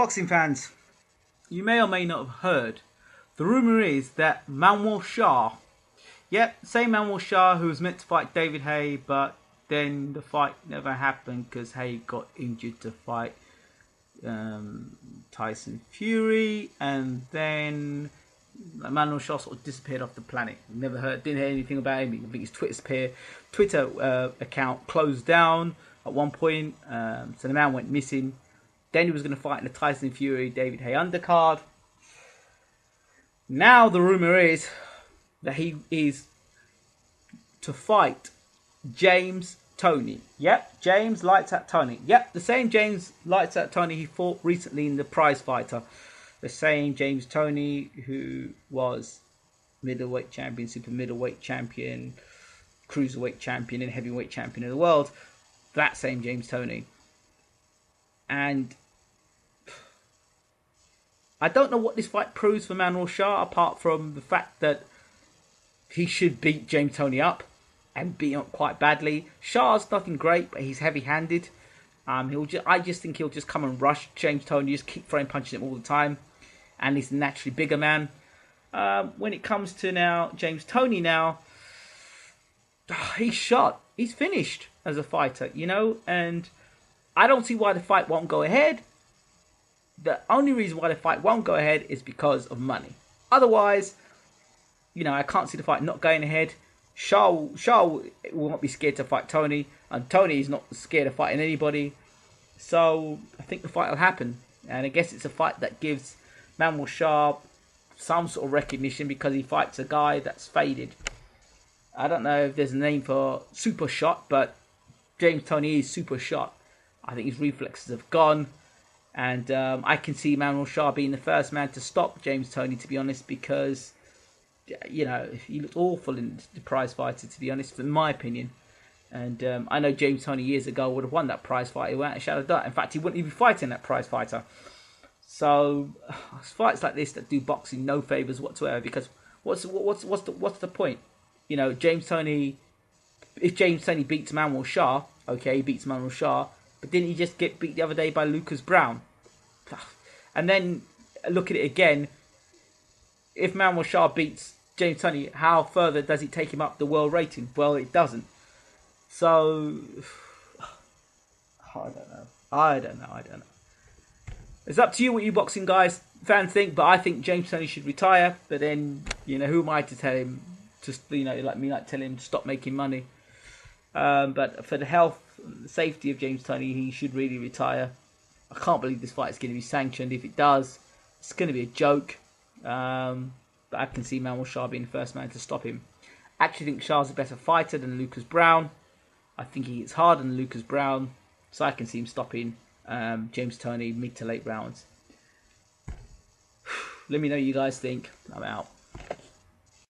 Boxing fans, you may or may not have heard, the rumour is that Manuel Charr, same Manuel Charr who was meant to fight David Haye, but then the fight never happened because Haye got injured to fight Tyson Fury, and then Manuel Charr sort of disappeared off the planet. Didn't hear anything about him. I think his Twitter account closed down at one point, so the man went missing. Then he was going to fight in the Tyson Fury David Haye undercard. Now the rumour is that he is to fight James Toney. Yep, James Lights Out Toney. Yep, the same James Lights Out Toney he fought recently in the prize fighter. The same James Toney who was middleweight champion, super middleweight champion, cruiserweight champion, and heavyweight champion of the world. That same James Toney. And I don't know what this fight proves for Manuel Charr, apart from the fact that he should beat James Toney up and beat him up quite badly. Charr's nothing great, but he's heavy-handed. I just think he'll just come and rush James Toney, just keep throwing punches at him all the time, and he's a naturally bigger man. When it comes to now James Toney, he's shot. He's finished as a fighter, and I don't see why the fight won't go ahead. The only reason why the fight won't go ahead is because of money. Otherwise, I can't see the fight not going ahead. Charr will not be scared to fight Toney, and Toney is not scared of fighting anybody. So I think the fight will happen, and I guess it's a fight that gives Manuel Charr some sort of recognition because he fights a guy that's faded. I don't know if there's a name for super shot, but James Toney is super shot. I think his reflexes have gone. And I can see Manuel Charr being the first man to stop James Toney, to be honest, because, he looked awful in the prize fighter, to be honest, in my opinion. And I know James Toney years ago would have won that prize fight without a shadow of doubt. In fact, he wouldn't even be fighting that prize fighter. So fights like this that do boxing no favours whatsoever, because what's the point? James Toney, if James Toney beats Manuel Charr, okay, he beats Manuel Charr, but didn't he just get beat the other day by Lucas Brown? And then look at it again. If Manuel Charr beats James Toney, how further does it take him up the world rating? Well, it doesn't. So, I don't know. It's up to you what you boxing fans think, but I think James Toney should retire. But then, who am I to tell him to, tell him to stop making money? But for the health and the safety of James Toney, he should really retire. I can't believe this fight is going to be sanctioned. If it does, it's going to be a joke. But I can see Manuel Charr being the first man to stop him. I actually think Charr's a better fighter than Lucas Brown. I think he hits harder than Lucas Brown. So I can see him stopping James Toney mid to late rounds. Let me know what you guys think. I'm out.